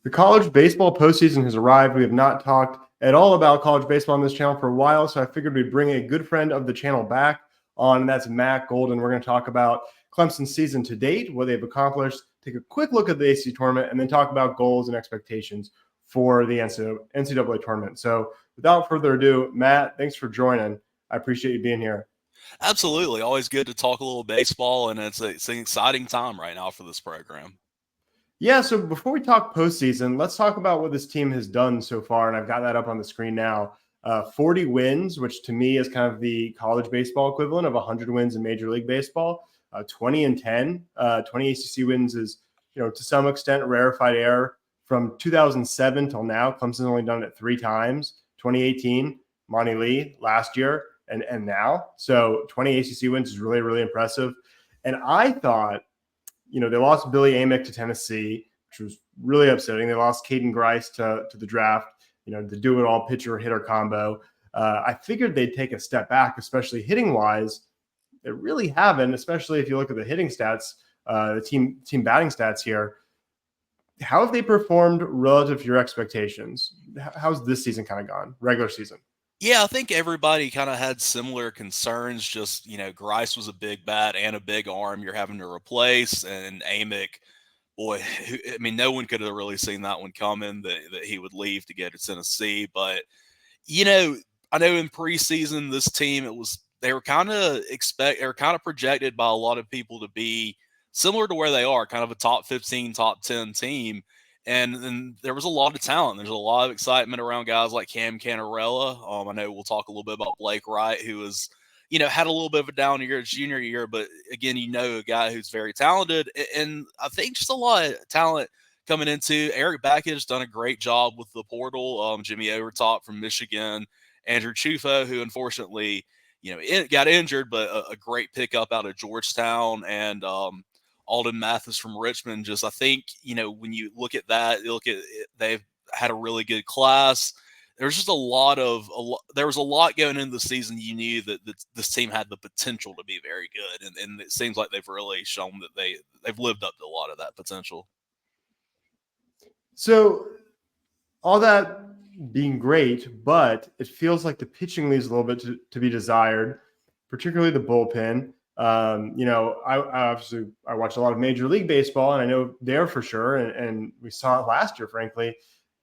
The college baseball postseason has arrived. We have not talked at all about college baseball on this channel for a while, so I figured we'd bring a good friend of the channel back on, and that's Matt Goldin. We're going to talk about Clemson's season to date, what they've accomplished, take a quick look at the ACC tournament, and then talk about goals and expectations for the NCAA tournament. So without further ado, Matt, thanks for joining. I appreciate you being here. Absolutely. Always good to talk a little baseball, and it's an exciting time right now for this program. Yeah, so before we talk postseason, let's talk about what this team has done so far. And I've got that up on the screen now. 40 wins, which to me is kind of the college baseball equivalent of 100 wins in Major League Baseball. 20 and 10. 20 ACC wins is, to some extent, rarefied air. From 2007 till now, Clemson's only done it 3 times. 2018, Monty Lee last year, and now. So 20 ACC wins is really, really impressive. And I thought, they lost Billy Amick to Tennessee, which was really upsetting. They lost Caden Grice to the draft, the do-it-all pitcher-hitter combo. I figured they'd take a step back, especially hitting-wise. They really haven't, especially if you look at the hitting stats, the team batting stats here. How have they performed relative to your expectations? How's this season kind of gone, regular season? Yeah, I think everybody kind of had similar concerns. Just, Grice was a big bat and a big arm you're having to replace. And Amick, boy, I mean, no one could have really seen that one coming that he would leave to go to Tennessee. But, I know in preseason, this team, they were kind of projected by a lot of people to be similar to where they are, kind of a top 15, top 10 team. And then there was a lot of talent. There's a lot of excitement around guys like Cam Canarella. I know we'll talk a little bit about Blake Wright, who was, had a little bit of a down year his junior year, but again, a guy who's very talented. And I think just a lot of talent coming into. Eric Backage done a great job with the portal. Jimmy Overtop from Michigan, Andrew Chufo, who unfortunately, got injured, but a great pickup out of Georgetown, and Alden Mathis from Richmond. Just, I think, when you look at that, they've had a really good class. There's just there was a lot going into the season. You knew that this team had the potential to be very good, and it seems like they've really shown that they've lived up to a lot of that potential. So all that being great, but it feels like the pitching leaves a little bit to be desired, particularly the bullpen. I watch a lot of Major League Baseball, and I know there for sure, and we saw it last year, frankly,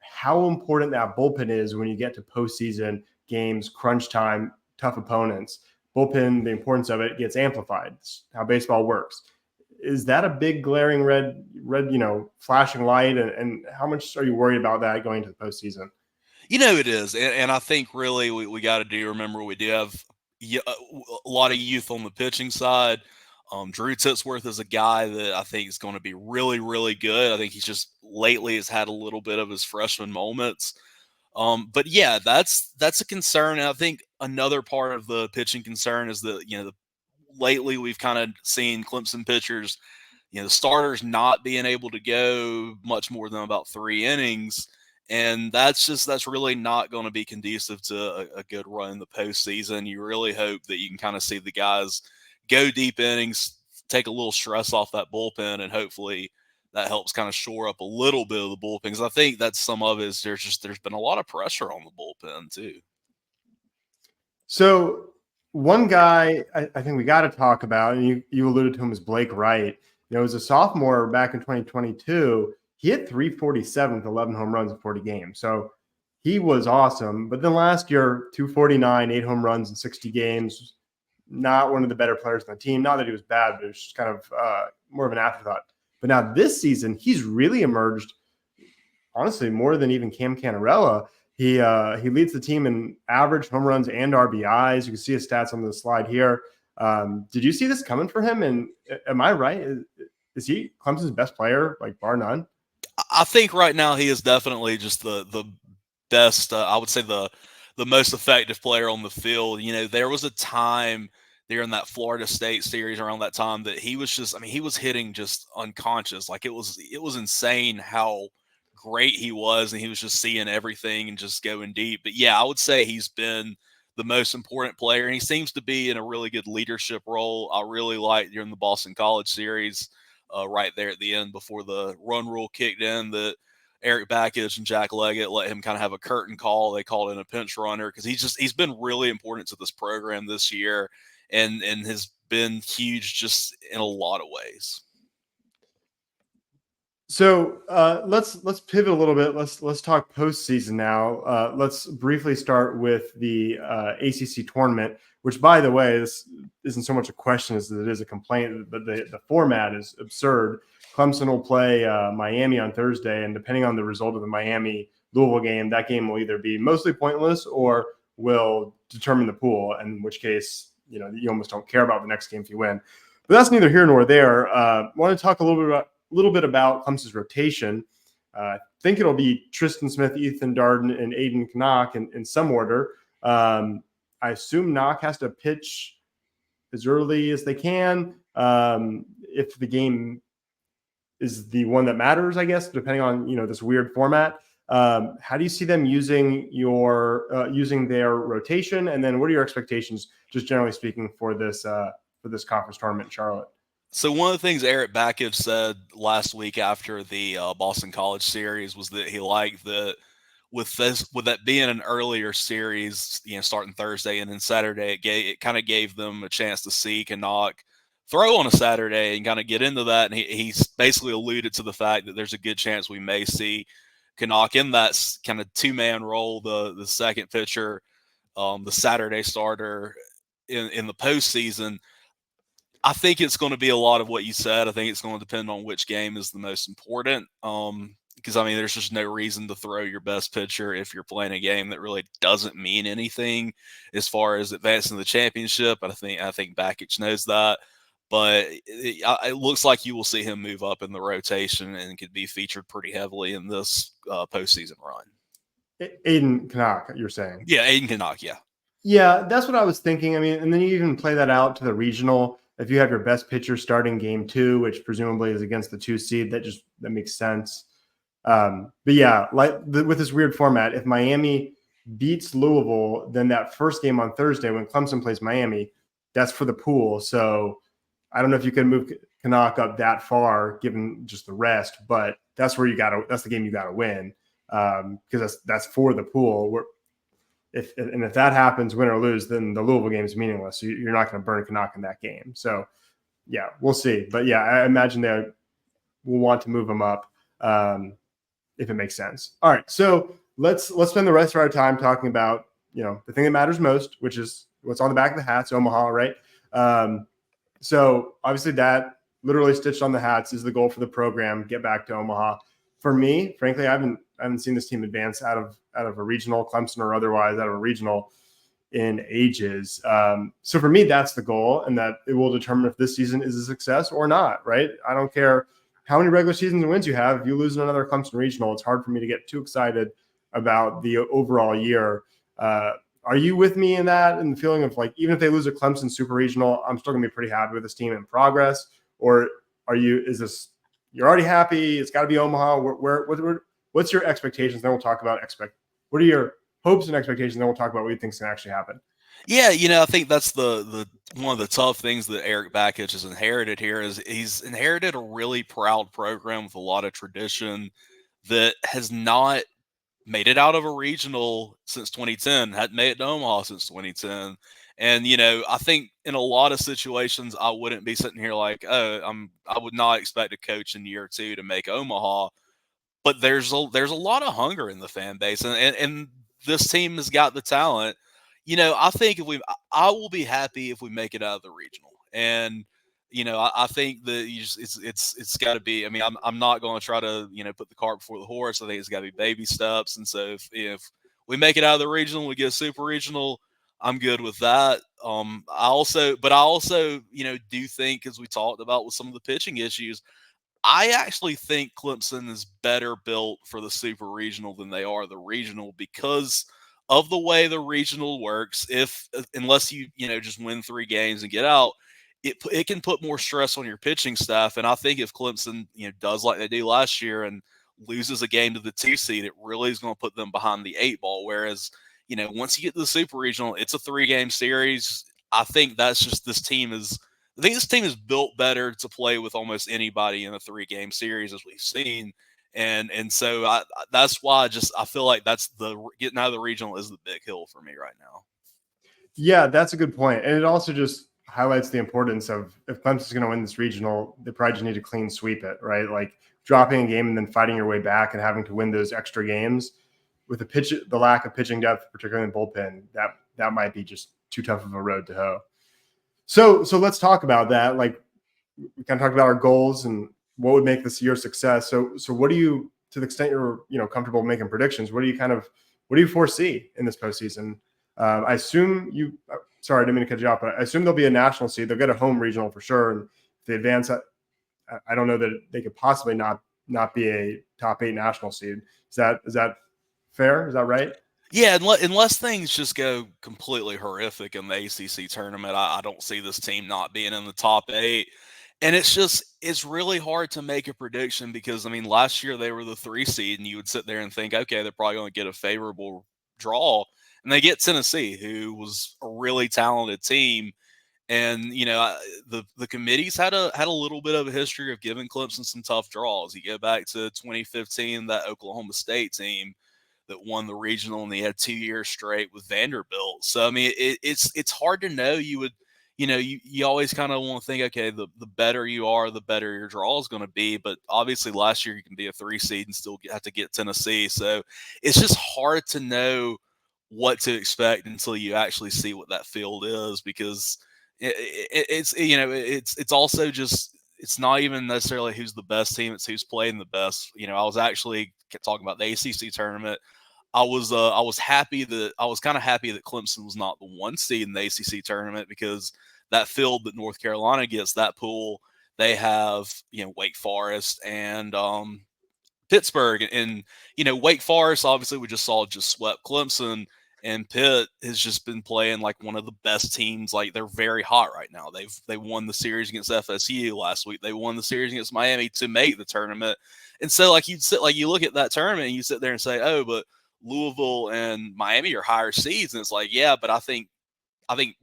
how important that bullpen is when you get to postseason games, crunch time, tough opponents. Bullpen, the importance of it gets amplified. It's how baseball works. Is that a big glaring red, flashing light? And how much are you worried about that going into the postseason? It is, and I think really we got to remember we do have a lot of youth on the pitching side. Drew Titsworth is a guy that I think is going to be really, really good. I think he's just lately has had a little bit of his freshman moments. But yeah, that's a concern. And I think another part of the pitching concern is that, lately we've kind of seen Clemson pitchers, the starters not being able to go much more than about 3 innings. And that's really not going to be conducive to a good run in the postseason. You really hope that you can kind of see the guys go deep innings, take a little stress off that bullpen, and hopefully that helps kind of shore up a little bit of the bullpen. Because I think that's some of it. There's been a lot of pressure on the bullpen too. So one guy I think we got to talk about, and you alluded to him, is Blake Wright. As a sophomore back in 2022, he hit 347 with 11 home runs in 40 games. So he was awesome. But then last year, 249, 8 home runs in 60 games. Not one of the better players on the team. Not that he was bad, but it was just kind of more of an afterthought. But now this season, he's really emerged, honestly, more than even Cam Canarella. He leads the team in average home runs and RBIs. You can see his stats on the slide here. Did you see this coming for him? And am I right? Is he Clemson's best player, like bar none? I think right now he is definitely just the best. I would say the most effective player on the field. There was a time during that Florida State series around that time that he was just, I mean, he was hitting just unconscious. Like it was insane how great he was, and he was just seeing everything and just going deep. But yeah, I would say he's been the most important player, and he seems to be in a really good leadership role. I really liked during the Boston College series, right there at the end before the run rule kicked in, that Eric Backich and Jack Leggett let him kind of have a curtain call. They called in a pinch runner because he's been really important to this program this year, and has been huge just in a lot of ways. So let's pivot a little bit. Let's talk postseason now. Let's briefly start with the ACC tournament, which, by the way, this isn't so much a question as it is a complaint. But the format is absurd. Clemson will play Miami on Thursday, and depending on the result of the Miami Louisville game, that game will either be mostly pointless or will determine the pool. In which case, you almost don't care about the next game if you win. But that's neither here nor there. I want to talk a little bit about Clemson's rotation. I think it'll be Tristan Smith, Ethan Darden, and Aiden Knock in some order. I assume Knock has to pitch as early as they can if the game is the one that matters, I guess, depending on this weird format. How do you see them using their rotation, and then what are your expectations, just generally speaking, for this conference tournament in Charlotte? So one of the things Eric Backich said last week after the Boston College series was that he liked that with that being an earlier series, starting Thursday and then Saturday, it kind of gave them a chance to see Knock throw on a Saturday and kind of get into that. And he's basically alluded to the fact that there's a good chance we may see Knock in that kind of two-man role, the second pitcher, the Saturday starter in the postseason. I think it's going to be a lot of what you said. I think it's going to depend on which game is the most important. Because there's just no reason to throw your best pitcher if you're playing a game that really doesn't mean anything as far as advancing the championship. I think Backich knows that, but it looks like you will see him move up in the rotation and could be featured pretty heavily in this postseason run. Aiden Knock, you're saying? Yeah, Aiden Knock. Yeah. Yeah, that's what I was thinking. And then you even play that out to the regional. If you have your best pitcher starting game 2, which presumably is against the 2 seed, that makes sense. But yeah, with this weird format, if Miami beats Louisville, then that first game on Thursday when Clemson plays Miami, that's for the pool. So I don't know if you can move Knock up that far given just the rest, but that's the game you gotta win because that's for the pool. If that happens, win or lose, then the Louisville game is meaningless. So you're not going to burn Knock in that game. So yeah, we'll see. But yeah, I imagine they will want to move him up if it makes sense. All right, so let's spend the rest of our time talking about the thing that matters most, which is what's on the back of the hats, Omaha, right? So obviously that literally stitched on the hats is the goal for the program. Get back to Omaha. For me, frankly, I haven't seen this team advance out of a regional, Clemson or otherwise, out of a regional in ages. So for me, that's the goal, and that it will determine if this season is a success or not, right? I don't care how many regular seasons and wins you have. If you lose in another Clemson regional, it's hard for me to get too excited about the overall year. Are you with me in that, and the feeling of even if they lose a Clemson super regional, I'm still going to be pretty happy with this team in progress? Or you're already happy? It's got to be Omaha. What's your expectations? Then we'll talk about what are your hopes and expectations? Then we'll talk about what you think is going to actually happen. Yeah, I think that's the one of the tough things that Eric Backich has inherited here is he's inherited a really proud program with a lot of tradition that has not made it out of a regional since 2010, hadn't made it to Omaha since 2010. And, I think in a lot of situations, I wouldn't be sitting here like, oh, I would not expect a coach in year 2 to make Omaha. But there's a lot of hunger in the fan base, and this team has got the talent. I think I will be happy if we make it out of the regional, and I think that it's got to be. I'm not going to try to put the cart before the horse. I think it's got to be baby steps, and so if we make it out of the regional, we get a super regional, I'm good with that. I also do think, as we talked about with some of the pitching issues, I actually think Clemson is better built for the super regional than they are the regional because of the way the regional works. Unless you just win 3 games and get out, it can put more stress on your pitching staff. And I think if Clemson does like they do last year and loses a game to the 2 seed, it really is going to put them behind the 8 ball. Whereas once you get to the super regional, it's a 3-game series. I think that's just this team is built better to play with almost anybody in a 3-game series, as we've seen. And so that's why I feel like that's getting out of the regional is the big hill for me right now. Yeah, that's a good point. And it also just highlights the importance of, if Clemson's going to win this regional, they probably just need to clean sweep it, right? Like dropping a game and then fighting your way back and having to win those extra games with the lack of pitching depth, particularly in bullpen, that might be just too tough of a road to hoe. So let's talk about that. Like, we kind of talked about our goals and what would make this year a success. So what do you, to the extent you're comfortable making predictions, what do you foresee in this postseason? I assume sorry, I didn't mean to cut you off, but I assume there'll be a national seed. They'll get a home regional for sure, and if they advance, I don't know that they could possibly not be a top 8 national seed. Is that fair? Is that right? Yeah, unless things just go completely horrific in the ACC tournament, I don't see this team not being in the top 8. And it's really hard to make a prediction because, I mean, last year they were the 3 seed, and you would sit there and think, okay, they're probably going to get a favorable draw. And they get Tennessee, who was a really talented team. And the committees had a little bit of a history of giving Clemson some tough draws. You go back to 2015, that Oklahoma State team that won the regional, and they had 2 years straight with Vanderbilt. So I mean, it's hard to know. You always kind of want to think, okay, the better you are, the better your draw is going to be. But obviously, last year you can be a 3 seed and still have to get Tennessee. So it's just hard to know what to expect until you actually see what that field is, because it's also just, it's not even necessarily who's the best team, it's who's playing the best. I was actually talking about the ACC tournament. I was kind of happy that Clemson was not the 1 seed in the ACC tournament, because that field that North Carolina gets, that pool, they have Wake Forest and Pittsburgh, and Wake Forest obviously we just swept Clemson, and Pitt has just been playing like one of the best teams. Like, they're very hot right now. They won the series against FSU last week. They won the series against Miami to make the tournament. And so you look at that tournament and you sit there and say, oh, but Louisville and Miami are higher seeds. And it's like, yeah, but I think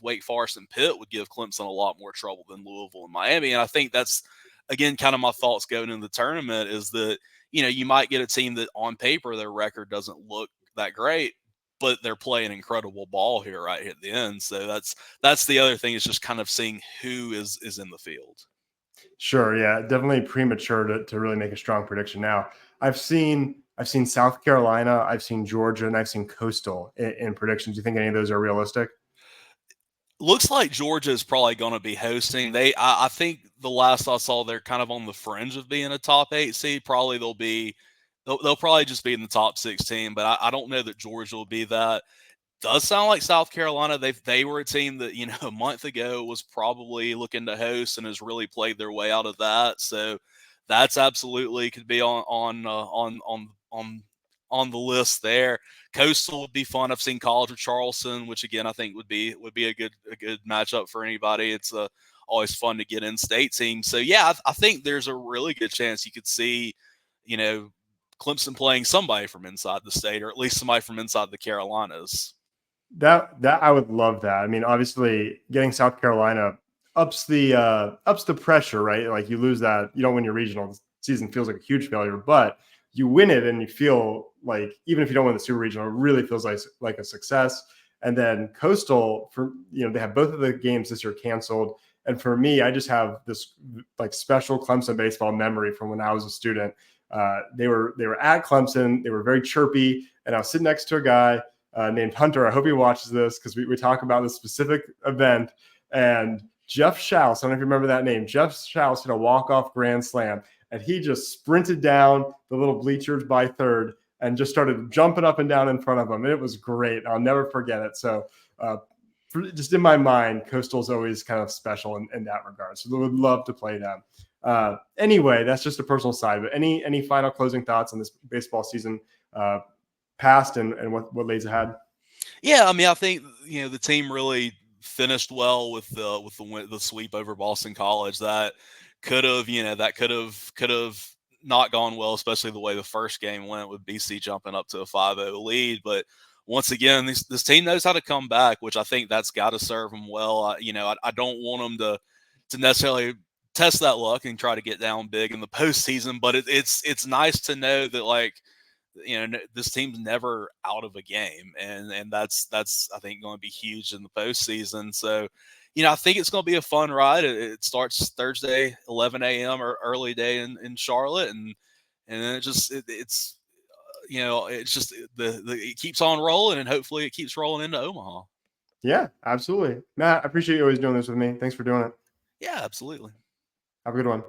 Wake Forest and Pitt would give Clemson a lot more trouble than Louisville and Miami. And I think that's, again, kind of my thoughts going into the tournament, is that, you might get a team that on paper their record doesn't look that great, but they're playing incredible ball here right at the end. So that's the other thing, is just kind of seeing who is in the field. Sure. Yeah, definitely premature to really make a strong prediction now. I've seen South Carolina, I've seen Georgia, and I've seen Coastal in predictions. Do you think any of those are realistic? Looks like Georgia is probably going to be hosting. I think the last I saw, they're kind of on the fringe of being a top 8 seed. Probably they'll probably just be in the top 16, but I don't know that Georgia will be that. Does sound like South Carolina. They were a team that a month ago was probably looking to host and has really played their way out of that. So that's absolutely could be on the list there. Coastal would be fun. I've seen College of Charleston, which again I think would be a good matchup for anybody. It's always fun to get in-state teams. So yeah, I think there's a really good chance you could see, Clemson playing somebody from inside the state, or at least somebody from inside the Carolinas. That I would love that. I mean, obviously, getting South Carolina ups the pressure, right? Like, you lose that, you don't win your regional, the season feels like a huge failure, but you win it and you feel like, even if you don't win the super regional, it really feels like a success. And then Coastal, they have both of the games this year canceled. And for me, I just have this like special Clemson baseball memory from when I was a student. They were at Clemson. They were very chirpy, and I was sitting next to a guy named Hunter. I hope he watches this, because we talk about this specific event. And Jeff Schaus, I don't know if you remember that name. Jeff Schaus hit a walk-off grand slam, and he just sprinted down the little bleachers by third and just started jumping up and down in front of them. And it was great. I'll never forget it. So just in my mind, Coastal's always kind of special in that regard. So we would love to play them. Anyway, that's just a personal side. But any final closing thoughts on this baseball season past and what lays ahead? Yeah, I mean, I think the team really finished well with the sweep over Boston College. That could have not gone well, especially the way the first game went with BC jumping up to a 5-0 lead. But once again, this team knows how to come back, which I think that's got to serve them well. I don't want them to necessarily test that luck and try to get down big in the postseason. But it's nice to know that, like, this team's never out of a game, and that's I think going to be huge in the postseason. So, I think it's going to be a fun ride. It starts Thursday, 11 a.m. or early day in Charlotte, and then it's it keeps on rolling, and hopefully it keeps rolling into Omaha. Yeah, absolutely. Matt, I appreciate you always doing this with me. Thanks for doing it. Yeah, absolutely. Have a good one.